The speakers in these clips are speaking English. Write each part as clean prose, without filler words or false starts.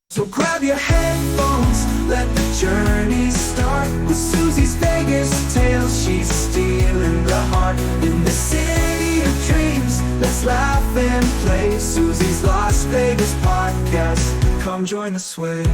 So grab your headphones, let the journey start. With Suzy's Vegas tales, she's stealing the heart. In the city of dreams, let's laugh and play. Suzy's Las Vegas podcast, come join the sway.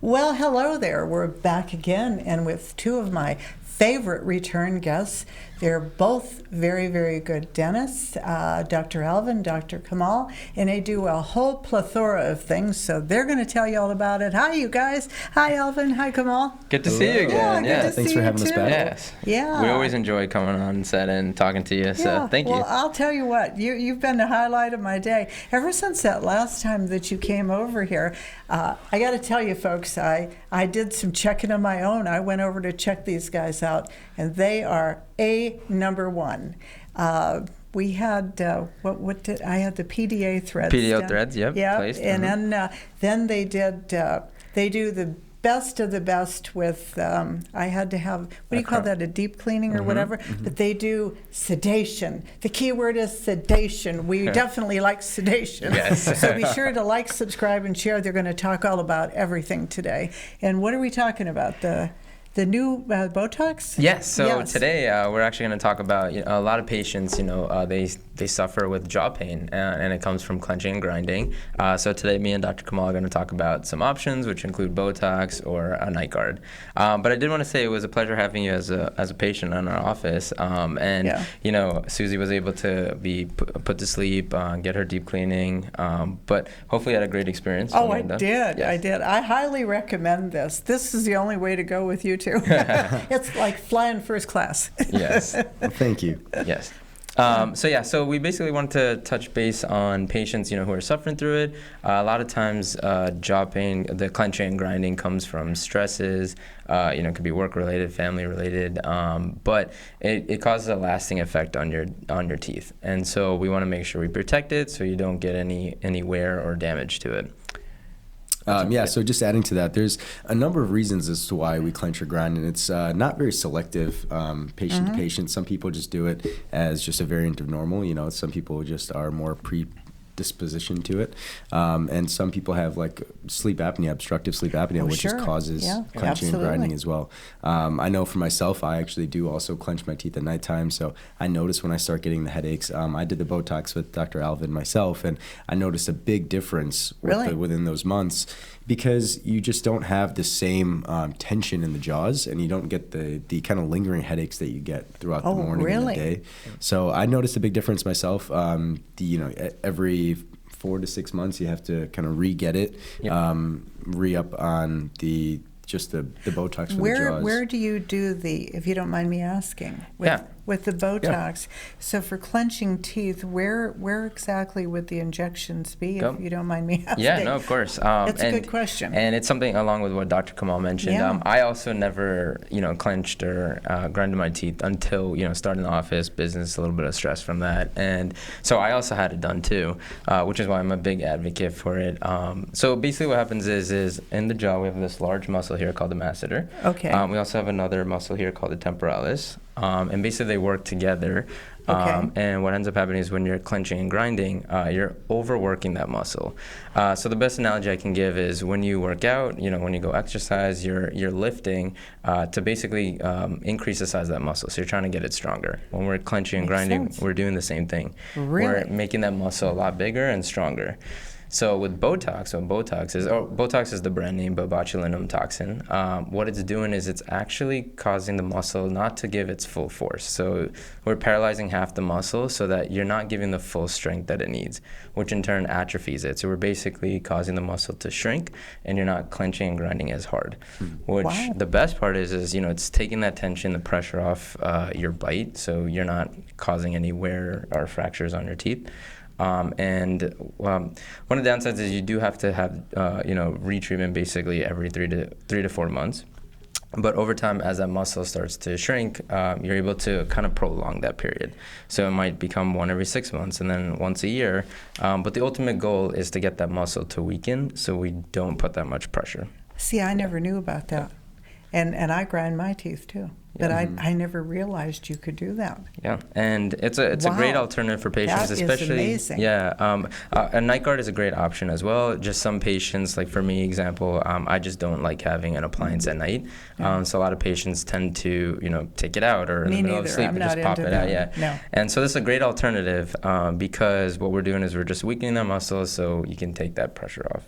Well, hello there. We're back again, and with two of my favorite return guests. They're both very, very good dentists, Dr. Alvin, Dr. Kamal, and they do a whole plethora of things, so they're going to tell you all about it. Hi, you guys. Hi, Alvin. Hi, Kamal. Good to see you again. Yeah, Thanks for having us back. Yes. Yeah. We always enjoy coming on set and talking to you, so thank you. Well, I'll tell you what, you've been the highlight of my day. Ever since that last time that you came over here, I got to tell you, folks, I did some checking on my own. I went over to check these guys out, and they are number one. We had I had the PDA threads. PDO threads, yep. Yeah, placed. and then they do the best of the best with. I had to have, what do you call that, a deep cleaning or whatever. But they do sedation. The key word is sedation. We definitely like sedation. Yes. So be sure to like, subscribe, and share. They're going to talk all about everything today. And what are we talking about? The new Botox? Yes. So today we're actually going to talk about a lot of patients. They suffer with jaw pain, and it comes from clenching and grinding. So today, me and Dr. Kamal are going to talk about some options, which include Botox or a night guard. But I did want to say it was a pleasure having you as a patient in our office. Suzy was able to be put to sleep, get her deep cleaning. But hopefully, had a great experience. Oh, I did. Yes. I did. I highly recommend this. This is the only way to go with you two. It's like flying first class. Yes. Well, thank you. Yes. So we basically wanted to touch base on patients, who are suffering through it. A lot of times, jaw pain, the clenching and grinding comes from stresses. It could be work-related, family-related, but it causes a lasting effect on your teeth. And so we want to make sure we protect it so you don't get any wear or damage to it. So just adding to that, there's a number of reasons as to why we clench or grind, and it's not very selective patient to patient. Some people just do it as just a variant of normal. Some people just are more predisposition to it, and some people have like sleep apnea, obstructive sleep apnea, which just causes clenching and grinding as well. I know for myself, I actually do also clench my teeth at nighttime, so I notice when I start getting the headaches. I did the Botox with Dr. Alvin myself, and I noticed a big difference within those months, because you just don't have the same tension in the jaws, and you don't get the kind of lingering headaches that you get throughout the morning and the day. So I noticed a big difference myself. Every 4 to 6 months, you have to kind of re-get it, re-up on the Botox for the jaws. Where do you do if you don't mind me asking, with the Botox? So for clenching teeth, where exactly would the injections be, if you don't mind me asking? Yeah, no, of course. That's a good question. And it's something along with what Dr. Kamal mentioned. Yeah. I also never, clenched or grinded my teeth until, starting the office, business, a little bit of stress from that. And so I also had it done too, which is why I'm a big advocate for it. So basically what happens is in the jaw, we have this large muscle here called the masseter. Okay. We also have another muscle here called the temporalis. And basically they work together. And what ends up happening is when you're clenching and grinding, you're overworking that muscle. So the best analogy I can give is when you work out, when you go exercise, you're lifting to basically increase the size of that muscle. So you're trying to get it stronger. When we're clenching and grinding, we're doing the same thing. Really? We're making that muscle a lot bigger and stronger. So with Botox, Botox is the brand name, botulinum toxin. What it's doing is it's actually causing the muscle not to give its full force. So we're paralyzing half the muscle so that you're not giving the full strength that it needs, which in turn atrophies it. So we're basically causing the muscle to shrink, and you're not clenching and grinding as hard. Which the best part is it's taking that tension, the pressure off your bite, so you're not causing any wear or fractures on your teeth. One of the downsides is you do have to have retreatment basically every 3 to 4 months. But over time, as that muscle starts to shrink, you're able to kind of prolong that period. So it might become 1 every 6 months and then once a year. But the ultimate goal is to get that muscle to weaken so we don't put that much pressure. See, I never knew about that. And I grind my teeth too. but I never realized you could do that. Yeah, and it's a great Wow. alternative for patients, That is especially. amazing. Yeah, a night guard is a great option as well. Just some patients, like for me, example, I just don't like having an appliance at night. So a lot of patients tend to, take it out or in Me the middle of neither. sleep I'm and just not pop into it out. that. Yeah. No. And so this is a great alternative because what we're doing is we're just weakening the muscles so you can take that pressure off.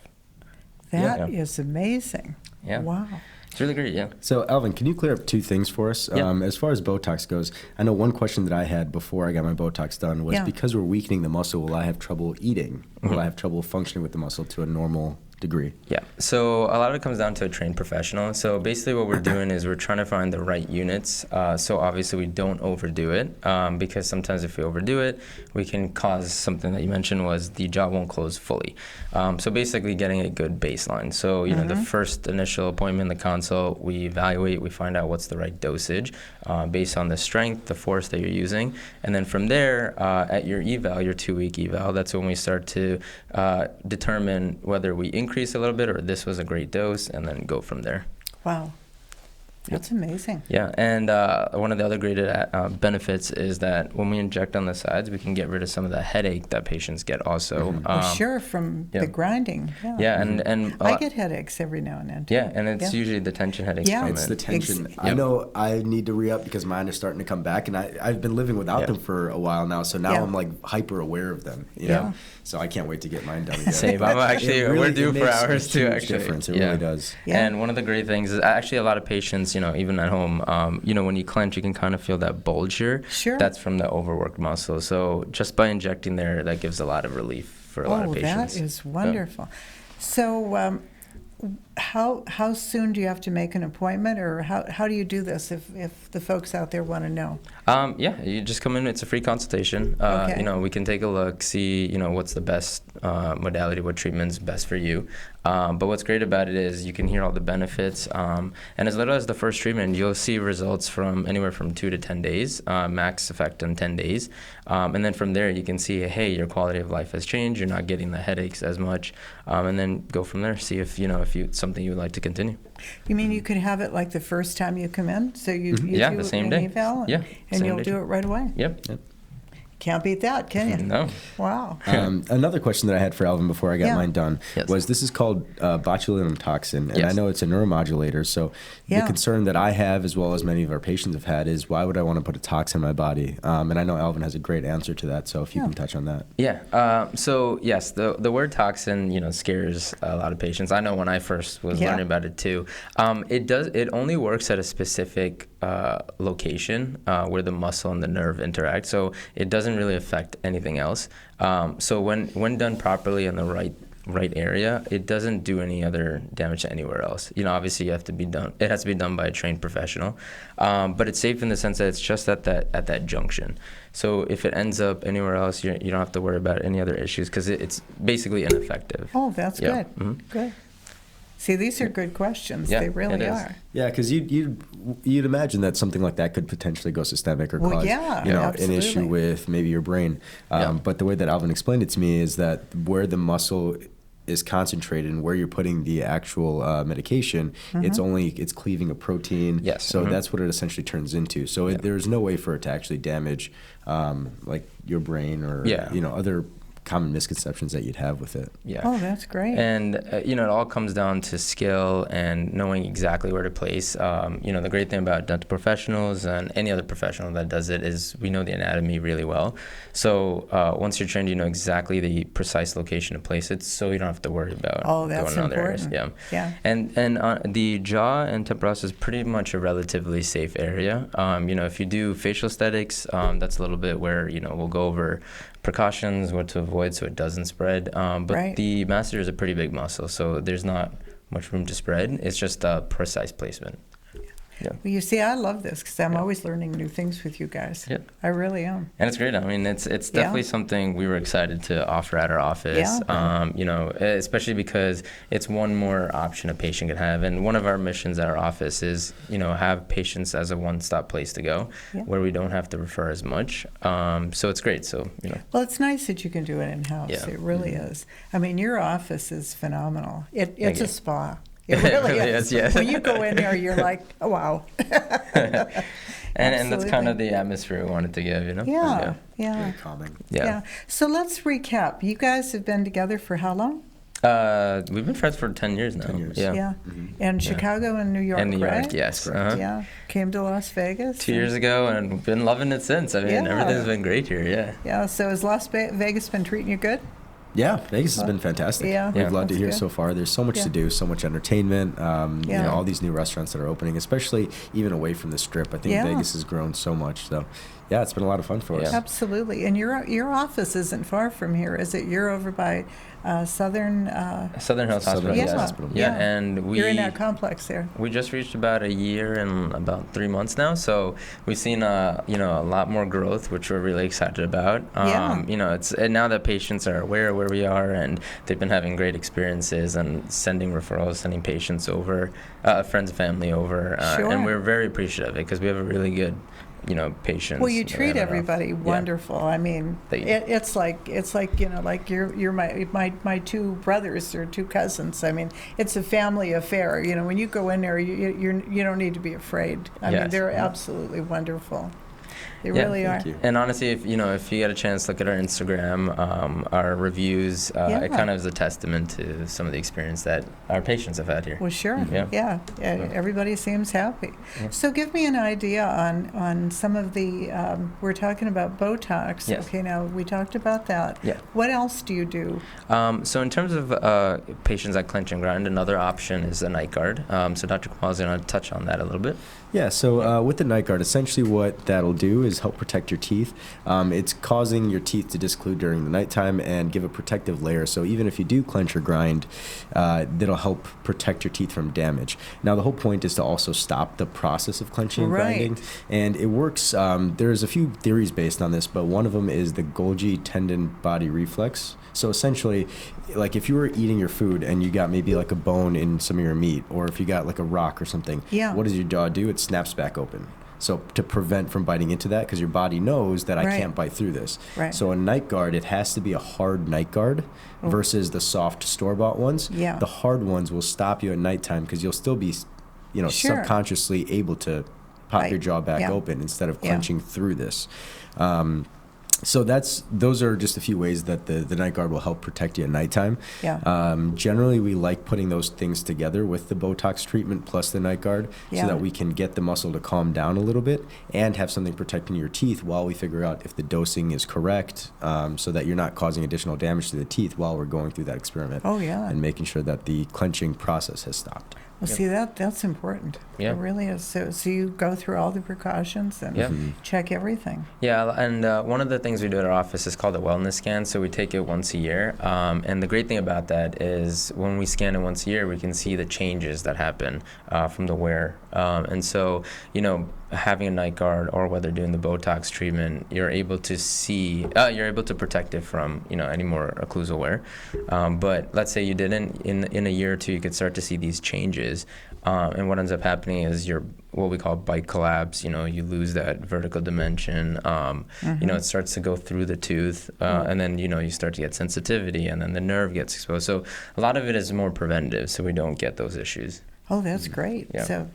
That is amazing. Yeah. Wow. It's really great, yeah. So, Alvin, can you clear up two things for us? Yeah. As far as Botox goes, I know one question that I had before I got my Botox done was because we're weakening the muscle, will I have trouble eating? Will I have trouble functioning with the muscle to a normal degree? Yeah, so a lot of it comes down to a trained professional. So basically what we're doing is we're trying to find the right units. So obviously we don't overdo it because sometimes if we overdo it, we can cause something that you mentioned was the jaw won't close fully. So basically getting a good baseline. So, the first initial appointment, the consult, we evaluate, we find out what's the right dosage based on the strength, the force that you're using. And then from there, at your eval, your 2-week eval, that's when we start to determine whether we increase a little bit or this was a great dose and then go from there. Wow. That's amazing. Yeah, and one of the other great benefits is that when we inject on the sides, we can get rid of some of the headache that patients get also. Sure, from the grinding. Yeah, Yeah, and I get headaches every now and then, too. Yeah, and it's usually the tension headaches Yeah. from It's it. the tension. Yep. I know I need to re-up because mine is starting to come back, and I've been living without them for a while now, so now I'm like hyper aware of them. You know? So I can't wait to get mine done again. Same. I'm actually, we're due for ours too, actually. Difference. It really does. Yeah. And one of the great things is actually a lot of patients, even at home, when you clench, you can kind of feel that bulge here. Sure. That's from the overworked muscle. So just by injecting there, that gives a lot of relief for a lot of patients. That is wonderful. So how soon do you have to make an appointment, or how do you do this if the folks out there want to know? Yeah, you just come in. It's a free consultation. Okay. We can take a look, see, what's the best modality, what treatment's best for you. But what's great about it is you can hear all the benefits. And as little as the first treatment, you'll see results from anywhere from 2 to 10 days, max effect in 10 days. And then from there, you can see, hey, your quality of life has changed. You're not getting the headaches as much. And then go from there, see if it's something you would like to continue. You mean you could have it like the first time you come in? So you do the same an day. eval, Yeah, and same you'll day. do it right away? Yep. Can't beat that, can you? No. Wow. Another question that I had for Alvin before I got mine done Yes. was this is called botulinum toxin, and I Yes. know it's a neuromodulator. So the concern that I have, as well as many of our patients have had, is why would I want to put a toxin in my body? And I know Alvin has a great answer to that. So if you can touch on that. Yeah. So yes, the word toxin, scares a lot of patients. I know when I first was learning about it too. It only works at a specific location where the muscle and the nerve interact. So it doesn't really affect anything else. So when done properly in the right area, it doesn't do any other damage to anywhere else. Obviously it has to be done by a trained professional. But it's safe in the sense that it's just at that junction. So if it ends up anywhere else, you don't have to worry about any other issues because it's basically ineffective. Oh, that's good. Mm-hmm. Good. See, these are good questions. Yeah, They really it is. are. Yeah, because you'd imagine that something like that could potentially go systemic or Well, cause yeah, an absolutely. issue with maybe your brain. But the way that Alvin explained it to me is that where the muscle is concentrated and where you're putting the actual medication, it's cleaving a protein. Yes. So that's what it essentially turns into. So there's no way for it to actually damage like your brain or other common misconceptions that you'd have with it. Yeah. Oh, that's great. And, it all comes down to skill and knowing exactly where to place. The great thing about dental professionals and any other professional that does it is we know the anatomy really well. So once you're trained, you know exactly the precise location to place it, so you don't have to worry about that's going in other areas. important. Yeah. And the jaw and temporal is pretty much a relatively safe area. If you do facial aesthetics, that's a little bit where, we'll go over precautions, what to avoid so it doesn't spread. But the masseter is a pretty big muscle, so there's not much room to spread. It's just a precise placement. Yeah. Well, you see, I love this because I'm always learning new things with you guys. Yeah. I really am. And it's great. I mean, it's definitely something we were excited to offer at our office. Yeah. Especially because it's one more option a patient can have. And one of our missions at our office is, have patients as a one-stop place to go, where we don't have to refer as much. So it's great. So Well, it's nice that you can do it in-house. Yeah. It really is. I mean, your office is phenomenal. It's a spa. It really, really is. is, yes. When you go in there, you're like, oh, wow. And that's kind Absolutely. of the atmosphere we wanted to give, you know? Yeah, yeah, Very calming. Yeah. So let's recap. You guys have been together for how long? We've been friends for 10 years now. 10 years. Yeah. And Chicago and New York, And New York, right? yes. Yeah. Came to Las Vegas. 2 years ago, and been loving it since. I mean, Yeah. everything's been great here, yeah. Yeah. So has Las Vegas been treating you good? Yeah, Vegas has been fantastic. Yeah, We've loved it that's here good. so far. There's so much Yeah. to do, so much entertainment. You Yeah. know, all these new restaurants that are opening, especially even away from the Strip. I think Yeah. Vegas has grown so much. So, yeah, it's been a lot of fun for us. Yeah. Absolutely. And your office isn't far from here, is it? You're over by Southern. Southern Hills Hospital, Southern yes. Hills Hospital. Yeah, and You're in that complex there. we just reached about a year and about 3 months now, so we've seen a lot more growth, which we're really excited about. Yeah. And now that patients are aware of where we are, and they've been having great experiences and sending referrals, sending patients over, friends and family over, Sure. and we're very appreciative of it because we have a really good patients. Well, you treat that are- everybody yeah. wonderful. I mean, They- it's like like you're my two brothers or two cousins. I mean, it's a family affair. You know, when you go in there, you don't need to be afraid. I mean, Yes. they're absolutely wonderful. They Yeah, really are. thank you. And honestly, if you get a chance, look at our Instagram, our reviews. Yeah. It kind of is a testament to some of the experience that our patients have had here. Well, sure. Yeah. Yeah. Everybody seems happy. Yeah. So give me an idea on some of the, we're talking about Botox. Yes. Okay, now we talked about that. Yeah. What else do you do? So in terms of patients that clench and grind, another option is the night guard. So Dr. Kamal is going to touch on that a little bit. Yeah, so with the night guard, essentially what that'll do is help protect your teeth. It's causing your teeth to disclude during the nighttime and give a protective layer. So even if you do clench or grind, that'll help protect your teeth from damage. Now, the whole point is to also stop the process of clenching and Right. grinding. And it works, there's a few theories based on this, but one of them is the Golgi tendon body reflex. So essentially, like if you were eating your food and you got maybe like a bone in some of your meat, or if you got like a rock or something, Yeah. what does your jaw do? It snaps back open. So to prevent from biting into that, because your body knows that I Right. can't bite through this. Right. So a night guard, it has to be a hard night guard versus the soft store-bought ones. Yeah. The hard ones will stop you at nighttime because you'll still be, Sure. subconsciously able to pop Right. your jaw back Yeah. open instead of Yeah. clenching through this. So those are just a few ways that the night guard will help protect you at nighttime. Yeah. Generally, we like putting those things together with the Botox treatment plus the night guard Yeah. so that we can get the muscle to calm down a little bit and have something protecting your teeth while we figure out if the dosing is correct, so that you're not causing additional damage to the teeth while we're going through that experiment. Oh, yeah. And making sure that the clenching process has stopped. Well, see, that's important. Yeah. It really is. So you go through all the precautions and Yeah. check everything. Yeah, and one of the things we do at our office is called a wellness scan. So we take it once a year. And the great thing about that is when we scan it once a year, we can see the changes that happen from the wear. And so, having a night guard or whether doing the Botox treatment, you're able to see, you're able to protect it from, any more occlusal wear. But let's say you didn't, in a year or two, you could start to see these changes. And what ends up happening is what we call bite collapse. You lose that vertical dimension. It starts to go through the tooth, and then you start to get sensitivity, and then the nerve gets exposed. So a lot of it is more preventative, so we don't get those issues. Oh, that's great. Yeah. So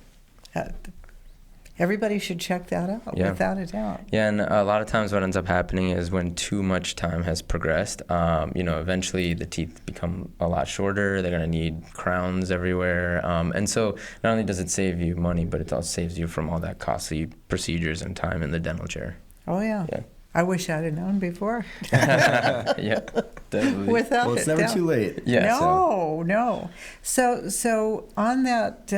everybody should check that out, Yeah. without a doubt. Yeah, and a lot of times what ends up happening is when too much time has progressed, eventually the teeth become a lot shorter. They're going to need crowns everywhere. And so not only does it save you money, but it also saves you from all that costly procedures and time in the dental chair. Oh, yeah. Yeah. I wish I'd have known before. Yeah, definitely. Without Well, it's a never doubt. too late. Yeah, No. So on that,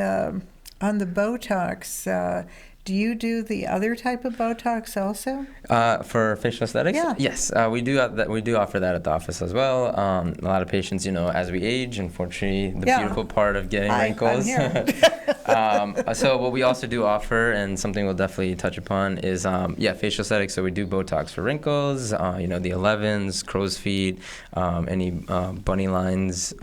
on the Botox, do you do the other type of Botox also? For facial aesthetics? Yeah. Yes, we do have that. We do offer that at the office as well. A lot of patients, as we age, unfortunately, the Yeah. beautiful part of getting I'm wrinkles. here. So what we also do offer, and something we'll definitely touch upon, is facial aesthetics. So we do Botox for wrinkles, the 11s, crow's feet, any bunny lines,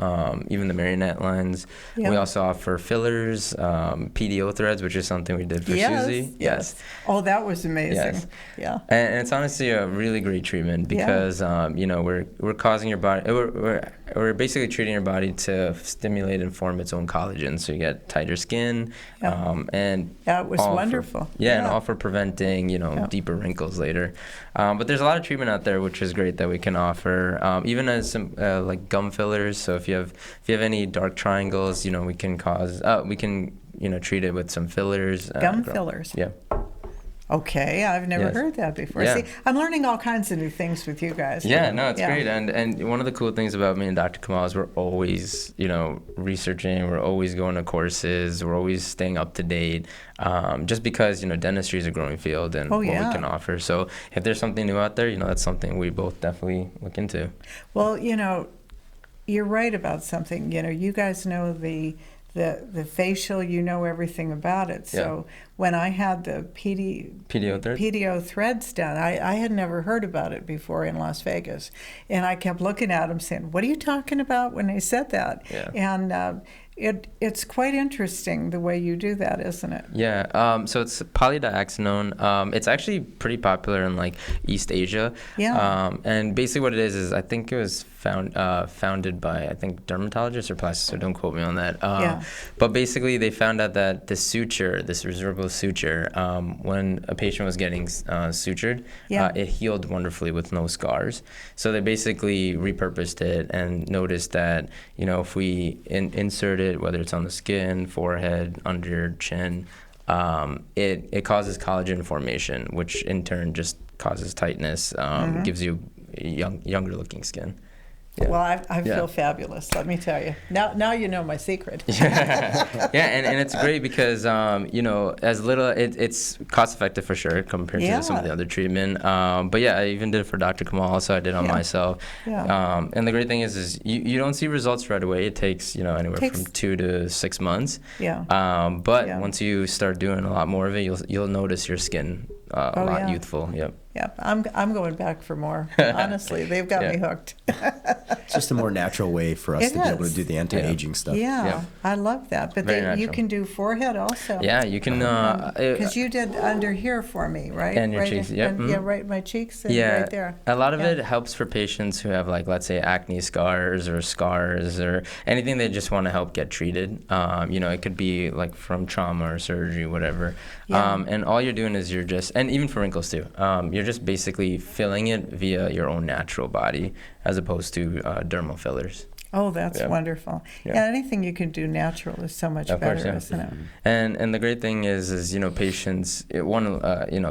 even the marionette lines. Yeah. We also offer fillers, PDO threads, which is something we did for Yes. Suzy. honestly. Yes. Oh, that was amazing. Yes. Yeah. And it's honestly a really great treatment because we're causing your body, we're basically treating your body to stimulate and form its own collagen, so you get tighter skin. And it was all wonderful. And all for preventing deeper wrinkles later. But there's a lot of treatment out there which is great that we can offer, even as some like gum fillers. So if you have any dark triangles, we can treat it with some fillers. Gum fillers. Yeah. Okay, I've never heard that before. Yeah. See, I'm learning all kinds of new things with you guys. Yeah, no, it's great. And one of the cool things about me and Dr. Kamal is we're always, researching, we're always going to courses, we're always staying up to date, just because, dentistry is a growing field and what we can offer. So if there's something new out there, that's something we both definitely look into. Well, you're right about something. You guys know the facial, everything about it. So when I had the PDO threads done, I had never heard about it before in Las Vegas. And I kept looking at them saying, what are you talking about when they said that? Yeah. And it's quite interesting the way you do that, isn't it? Yeah. So it's polydioxanone. It's actually pretty popular in like East Asia. Yeah. And basically what it is I think it was founded by, I think, dermatologists or plasticists, so don't quote me on that. But basically they found out that the suture, this resorbable suture, when a patient was getting sutured, it healed wonderfully with no scars. So they basically repurposed it and noticed that, if we insert it, whether it's on the skin, forehead, under your chin, it causes collagen formation, which in turn just causes tightness, gives you younger looking skin. Yeah. Well, I feel fabulous, let me tell you. Now you know my secret. And it's great because, as little, it's cost effective for sure compared to some of the other treatment. But I even did it for Dr. Kamal, so I did on myself. Yeah. And the great thing is you don't see results right away. It takes, anywhere from 2 to 6 months. Yeah. But once you start doing a lot more of it, you'll notice your skin a lot youthful. Yep. Yeah, I'm going back for more. Honestly, they've got me hooked. It's just a more natural way for us to be able to do the anti-aging stuff. Yeah, I love that. But you can do forehead also. Yeah, you can. Because you did under here for me, right? And your cheeks, Yeah, right, my cheeks and right there. A lot of it helps for patients who have, like, let's say, acne scars or anything they just want to help get treated. It could be, like, from trauma or surgery, whatever. Yeah. And all you're doing is and even for wrinkles too, you're just basically filling it via your own natural body as opposed to dermal fillers. Oh, that's wonderful. Yeah, anything you can do natural is so much better, isn't it? And the great thing is patients,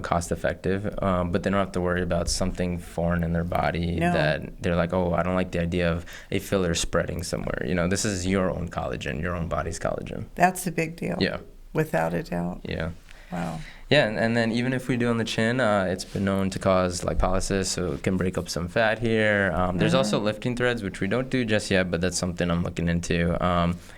cost effective, but they don't have to worry about something foreign in their body that they're like, oh, I don't like the idea of a filler spreading somewhere. This is your own collagen, your own body's collagen. That's a big deal. Yeah. Without a doubt. Yeah. Wow. Yeah, and then even if we do on the chin, it's been known to cause lipolysis, so it can break up some fat here. There's also lifting threads, which we don't do just yet, but that's something I'm looking into.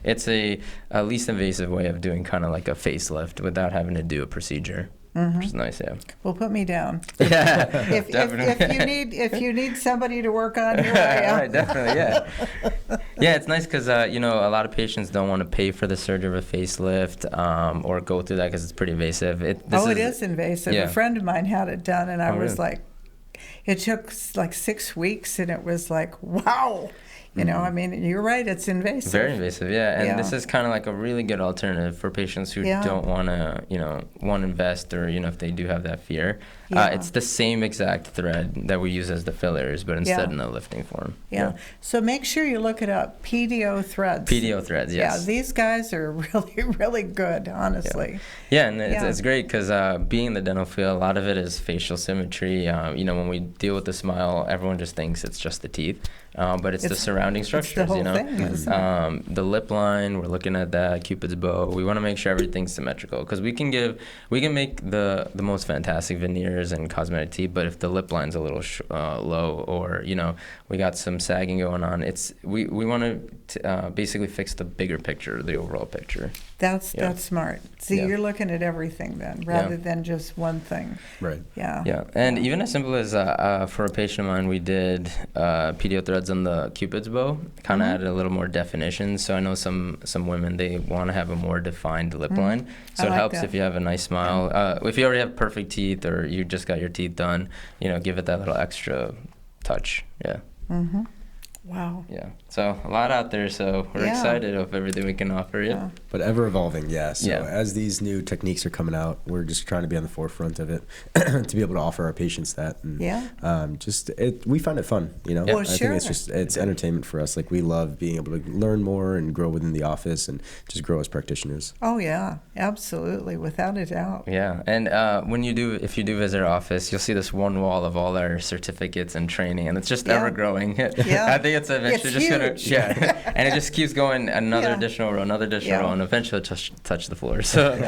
It's a least invasive way of doing kind of like a facelift without having to do a procedure. Which is nice, yeah. Well, put me down. Yeah, definitely. If you need somebody to work on, here I am. Right, definitely, yeah. Yeah, it's nice because a lot of patients don't want to pay for the surgery of a facelift or go through that because it's pretty invasive. It is invasive. Yeah. A friend of mine had it done, and I was like, it took like 6 weeks, and it was like, wow. I mean, you're right, it's invasive. Very invasive, yeah. And this is kind of like a really good alternative for patients who don't want to, want to invest or, if they do have that fear. Yeah. It's the same exact thread that we use as the fillers, but instead in a lifting form. Yeah. So make sure you look it up, PDO threads. PDO threads, yes. Yeah, these guys are really, really good, honestly. Yeah, and it's great because being in the dental field, a lot of it is facial symmetry. When we deal with the smile, everyone just thinks it's just the teeth. But it's the surrounding structures, it's the whole thing, isn't it? The lip line, we're looking at that, Cupid's bow. We want to make sure everything's symmetrical because we can make the most fantastic veneers and cosmetic teeth, but if the lip line's a little low or we got some sagging going on, we want to basically fix the bigger picture, the overall picture. That's smart. See, Yeah. you're looking at everything then, rather than just one thing. Right. Yeah. Yeah, and even as simple as for a patient of mine, we did PDO threads on the Cupid's bow, kind of added a little more definition. So I know some women, they want to have a more defined lip line. So I it like helps that. if you have a nice smile. If you already have perfect teeth or you just got your teeth done, give it that little extra touch. Yeah. Mm-hmm. Wow. Yeah. So a lot out there. So we're excited of everything we can offer. Yeah. But ever evolving, yeah. So Yeah. as these new techniques are coming out, we're just trying to be on the forefront of it to be able to offer our patients that. And, we find it fun, Well, I sure. think it's entertainment for us. Like we love being able to learn more and grow within the office and just grow as practitioners. Oh yeah, absolutely, without a doubt. Yeah, and if you do visit our office, you'll see this one wall of all our certificates and training, and it's just ever growing. Yeah. I think it's eventually It's just huge. gonna, and it just keeps going another additional row, and eventually touch the floor. So,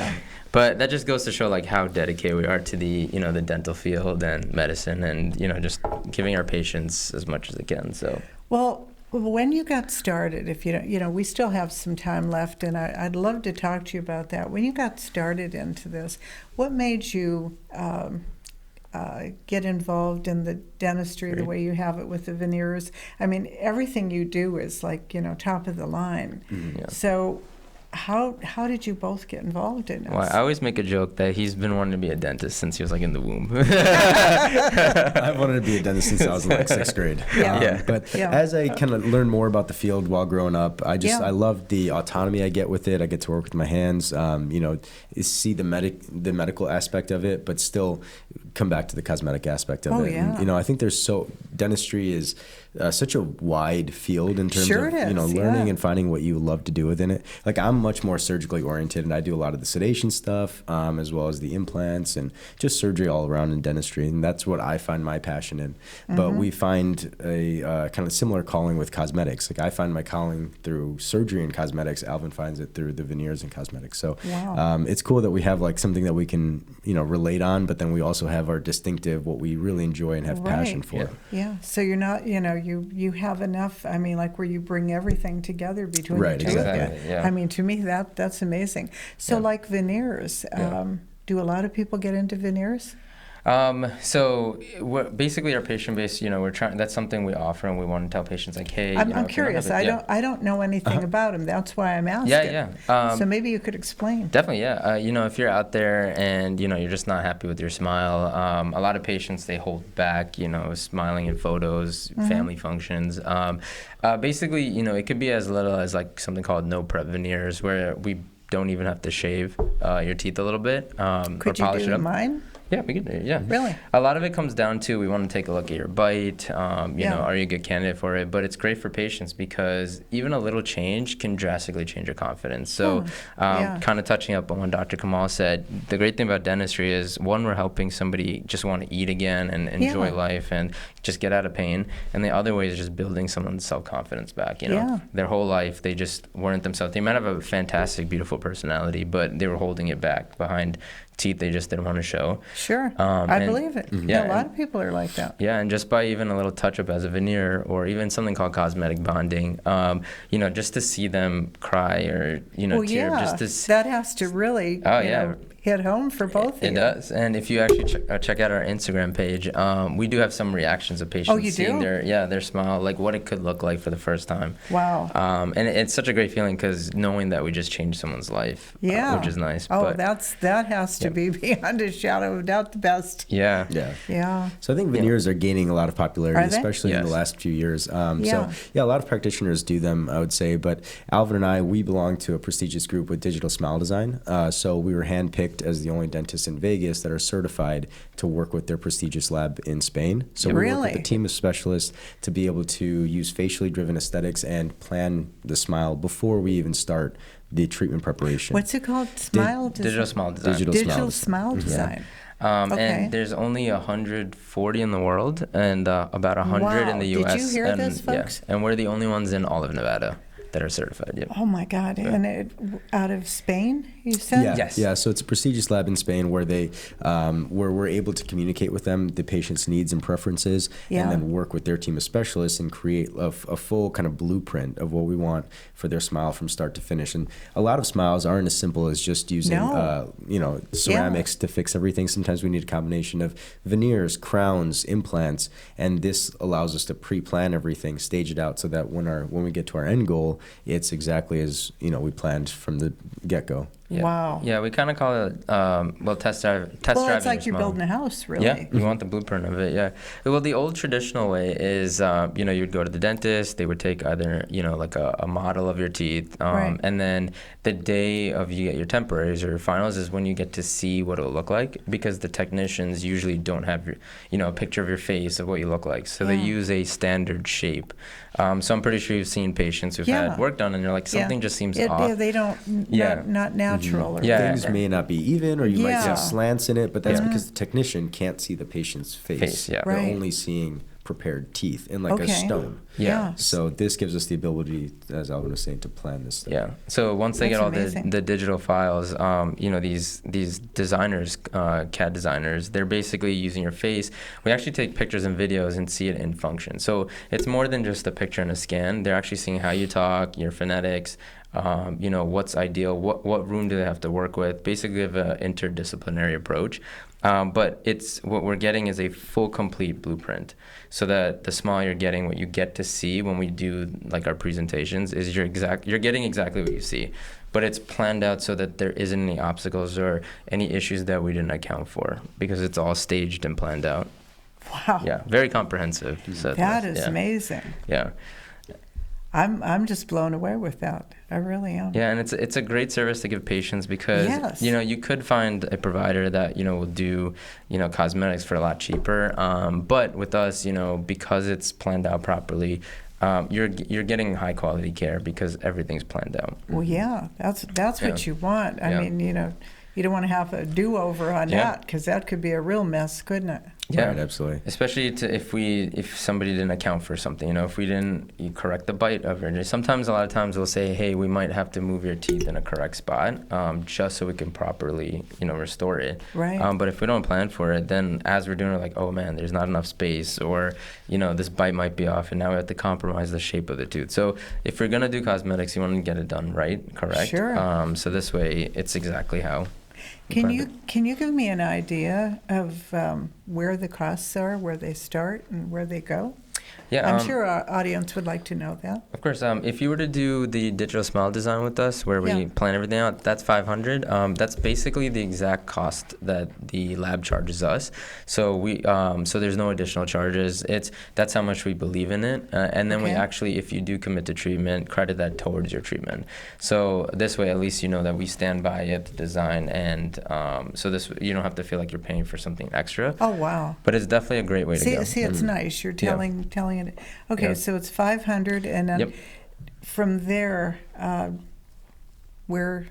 but that just goes to show like how dedicated we are to the the dental field and medicine, and just giving our patients as much as they can. So. Well, when you got started, if you don't, we still have some time left, and I'd love to talk to you about that. When you got started into this, what made you get involved in the dentistry the way you have it with the veneers? I mean, everything you do is like, top of the line. Yeah. So how did you both get involved in it? Well, I always make a joke that he's been wanting to be a dentist since he was like in the womb. I wanted to be a dentist since I was in like 6th grade. But as I kind of learned more about the field while growing up, I love the autonomy I get with it. I get to work with my hands, see the medical aspect of it, but still come back to the cosmetic aspect of it. Yeah. And, I think dentistry is such a wide field in terms Sure of it is, learning and finding what you love to do within it. Like I'm much more surgically oriented, and I do a lot of the sedation stuff, as well as the implants and just surgery all around in dentistry, and that's what I find my passion in. But we find a kind of similar calling with cosmetics. Like I find my calling through surgery and cosmetics. Alvin finds it through the veneers and cosmetics. So it's cool that we have like something that we can relate on, but then we also have our distinctive, what we really enjoy and have passion for. Yeah. So you're not, you have enough, I mean, like where you bring everything together between the two exactly. of you. Yeah. I mean, to me, that's amazing. So like veneers, do a lot of people get into veneers? So basically our patient base, we're trying, that's something we offer, and we want to tell patients like, hey, I'm curious. I don't know anything about them. That's why I'm asking. So maybe you could explain. Definitely, yeah. If you're out there and, you're just not happy with your smile, a lot of patients, they hold back, smiling in photos, family functions. Basically, it could be as little as like something called no prep veneers, where we don't even have to shave your teeth a little bit Could or polish you it do up. mine? Yeah, we could. Yeah, Really? A lot of it comes down to we want to take a look at your bite. Are you a good candidate for it? But it's great for patients because even a little change can drastically change your confidence. So, kind of touching up on what Dr. Kamal said, the great thing about dentistry is one, we're helping somebody just want to eat again and enjoy life and just get out of pain, and the other way is just building someone's self-confidence back. Their whole life they just weren't themselves. They might have a fantastic, beautiful personality, but they were holding it back behind teeth they just didn't want to show. Sure. I believe it. Yeah, a lot of people are like that. Yeah, and just by even a little touch-up as a veneer or even something called cosmetic bonding, just to see them cry or, tear. Just to that has to really hit home for both of you. It does. And if you actually check out our Instagram page, we do have some reactions of patients seeing their smile, like what it could look like for the first time. Wow. And it's such a great feeling because knowing that we just changed someone's life, which is nice. Oh, that has to be beyond a shadow of doubt the best. Yeah. So I think veneers are gaining a lot of popularity, especially in the Yes. last few years. So a lot of practitioners do them, I would say. But Alvin and I, we belong to a prestigious group with digital smile design. So we were handpicked as the only dentists in Vegas that are certified to work with their prestigious lab in Spain. So we work with a team of specialists to be able to use facially driven aesthetics and plan the smile before we even start the treatment preparation. What's it called? Smile design? Digital smile design. Digital smile design. And there's only 140 in the world and about 100 in the U.S. Did you hear this, folks? Yeah, and we're the only ones in all of Nevada. that are certified. Yep. Oh my God! And out of Spain, you said? Yeah, Yes. yeah. So it's a prestigious lab in Spain where where we're able to communicate with them the patient's needs and preferences, Yeah. and then work with their team of specialists and create a full kind of blueprint of what we want for their smile from start to finish. And a lot of smiles aren't as simple as just using, No. ceramics to fix everything. Sometimes we need a combination of veneers, crowns, implants, and this allows us to pre-plan everything, stage it out, so that when we get to our end goal, it's exactly as we planned from the get-go. Yeah. Wow. Yeah, we kind of call it test Well, driving it's like your you're smile. building a house, really. Yeah, you want the blueprint of it. Yeah. Well, the old traditional way is, you'd go to the dentist. They would take either, like a model of your teeth, Right. and then the day of you get your temporaries or your finals is when you get to see what it'll look like, because the technicians usually don't have a picture of your face of what you look like. So they Yeah. use a standard shape. So I'm pretty sure you've seen patients who've Yeah. had work done and you're like, something just seems off. Yeah, they don't, Yeah. not natural. Or Yeah. Things whatever. may not be even, or you might Yeah. see slants in it, but that's Yeah. because the technician can't see the patient's face. Yeah. They're Right. only seeing prepared teeth in like a Okay. stone. Yeah. So this gives us the ability, as Alvin was saying, to plan this stuff. Yeah. So once they That's get all amazing. the digital files, these designers, CAD designers, they're basically using your face. We actually take pictures and videos and see it in function. So it's more than just a picture and a scan. They're actually seeing how you talk, your phonetics, what's ideal, what room do they have to work with. Basically, have an interdisciplinary approach. But what we're getting is a full, complete blueprint, so that the smile you're getting, what you get to see when we do like our presentations, is you're getting exactly what you see, but it's planned out so that there isn't any obstacles or any issues that we didn't account for, because it's all staged and planned out. Wow. Yeah, very comprehensive. So That is yeah. amazing. Yeah. I'm just blown away with that. I really am. Yeah, and it's a great service to give patients, because Yes. you could find a provider that will do cosmetics for a lot cheaper, but with us, because it's planned out properly, you're getting high quality care because everything's planned out. Well, yeah, that's what Yeah. you want. I Yeah. mean, you don't want to have a do-over on Yeah. that, because that could be a real mess, couldn't it? Yeah, Right, absolutely. Especially if somebody didn't account for something, if we didn't correct the bite of it. Sometimes, a lot of times, they'll say, hey, we might have to move your teeth in a correct spot, just so we can properly, restore it. Right. But if we don't plan for it, then as we're doing it, like, oh man, there's not enough space, or, this bite might be off, and now we have to compromise the shape of the tooth. So if you're gonna do cosmetics, you want to get it done right, correct? Sure. So this way, it's exactly how. Can you give me an idea of where the costs are, where they start, and where they go? Yeah, I'm sure our audience would like to know that. Of course. If you were to do the digital smile design with us, where we Yeah. plan everything out, that's $500. That's basically the exact cost that the lab charges us. So so there's no additional charges. That's how much we believe in it, and then we Okay. actually, if you do commit to treatment, credit that towards your treatment. So this way, at least you know that we stand by it, the design, and so this you don't have to feel like you're paying for something extra. Oh, wow. But it's definitely a great way to go. See, it's nice. You're Yeah. telling it. Okay, Yeah. so it's 500, and then Yep. from there, where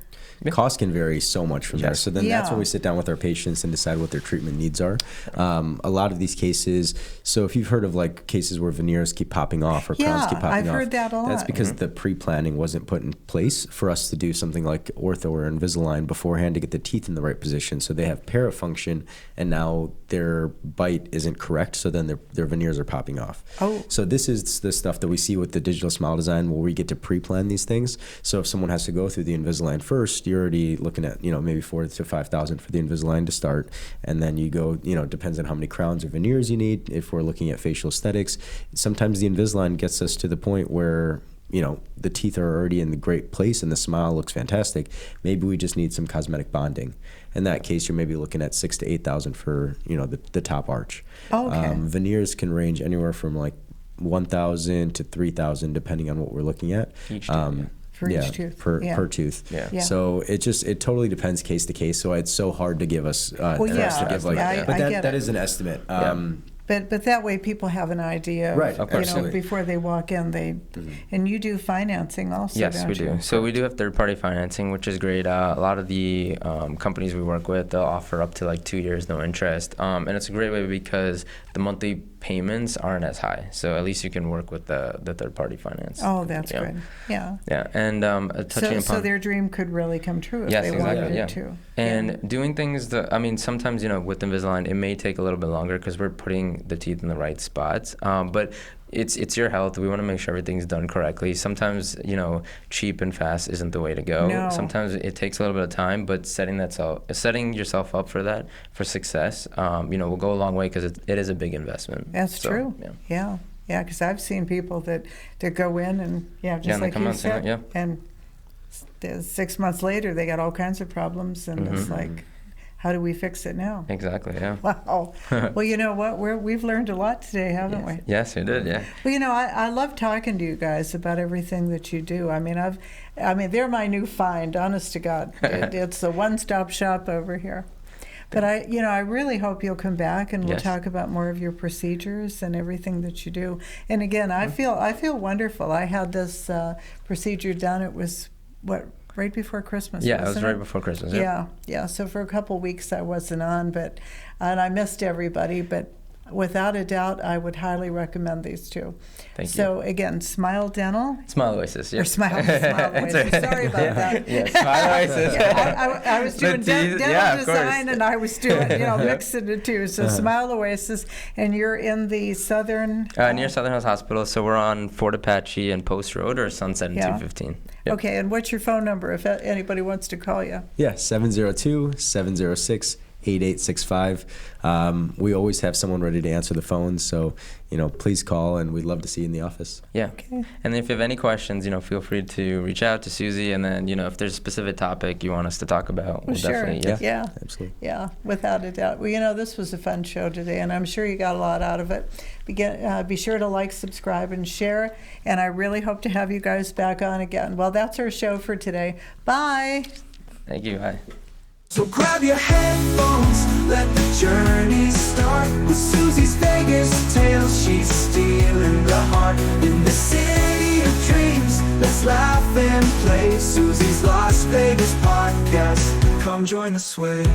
Cost can vary so much from there. Yes. So then that's when Yeah. we sit down with our patients and decide what their treatment needs are. A lot of these cases, so if you've heard of like cases where veneers keep popping off or crowns Yeah, keep popping I've off, heard that a that's lot. because the pre-planning wasn't put in place for us to do something like ortho or Invisalign beforehand to get the teeth in the right position. So they have parafunction, and now their bite isn't correct, so then their veneers are popping off. Oh. So this is the stuff that we see with the digital smile design, where we get to pre-plan these things. So if someone has to go through the Invisalign first, you're already looking at maybe $4,000 to $5,000 for the Invisalign to start, and then you go, depends on how many crowns or veneers you need. If we're looking at facial aesthetics, sometimes the Invisalign gets us to the point where the teeth are already in the great place and the smile looks fantastic. Maybe we just need some cosmetic bonding. In that case, you're maybe looking at $6,000 to $8,000 for the top arch. Okay. Veneers can range anywhere from like $1,000 to $3,000 depending on what we're looking at. Each tooth, yeah. For each tooth, per yeah. per tooth. Yeah. Yeah. So it totally depends case to case. So it's so hard to give us for us yeah, to give like, yeah, but I that get that it. is an estimate. But that way people have an idea, Right, of course. before they walk in. And you do financing also, Yes, don't we you? do. So we do have third-party financing, which is great. A lot of the companies we work with, they'll offer up to like 2 years, no interest. And it's a great way because the monthly payments aren't as high. So at least you can work with the third party finance. Oh, that's Yeah. good. Yeah. Yeah, and touching So upon their dream could really come true if Yes, they exactly, wanted yeah. it to. And doing things that, I mean, sometimes, with Invisalign, it may take a little bit longer because we're putting the teeth in the right spots. But it's your health. We want to make sure everything's done correctly. Sometimes, cheap and fast isn't the way to go. No. Sometimes it takes a little bit of time, but setting yourself up for that, for success, will go a long way because it is a big investment. That's So, true. Yeah. Yeah. Yeah, because I've seen people that go in and, just and they like come you out saying said, that, yeah. and 6 months later, they got all kinds of problems, and it's like, how do we fix it now? Exactly, yeah. Wow. Well, you know what? We've learned a lot today, haven't we? Yes, we did, yeah. Well, I love talking to you guys about everything that you do. I mean, they're my new find, honest to God. It's a one-stop shop over here. But I really hope you'll come back and we'll Yes. talk about more of your procedures and everything that you do. And again, I feel wonderful. I had this procedure done. It was right before Christmas. Yeah, it was wasn't right before Christmas. Yeah. So for a couple weeks I wasn't on, and I missed everybody. But without a doubt, I would highly recommend these two. Thank you. So again, Smile Dental. Smile Oasis, yeah. Or Smile Oasis. Sorry about that. Yeah, Smile Oasis. Yeah, I was doing dental of course. design, and I was doing, mixing the two. So Smile Oasis, and you're in the southern. Near Southern Hills Hospital, so we're on Fort Apache and Post Road or Sunset and Yeah. 215. Yep. Okay, and what's your phone number if anybody wants to call you? Yeah, 702-706-8865. We always have someone ready to answer the phone, so please call, and we'd love to see you in the office. Yeah. Okay. And if you have any questions, feel free to reach out to Suzy, and then if there's a specific topic you want us to talk about, we'll Sure. definitely Yeah. Absolutely. Yeah, without a doubt. Well, this was a fun show today, and I'm sure you got a lot out of it. Be sure to like, subscribe, and share, and I really hope to have you guys back on again. Well, that's our show for today. Bye. Thank you. Bye. So grab your headphones, let the journey start with Suzy's Vegas tales. She's stealing the heart in the city of dreams. Let's laugh and play Suzy's Las Vegas podcast. Come join us, way.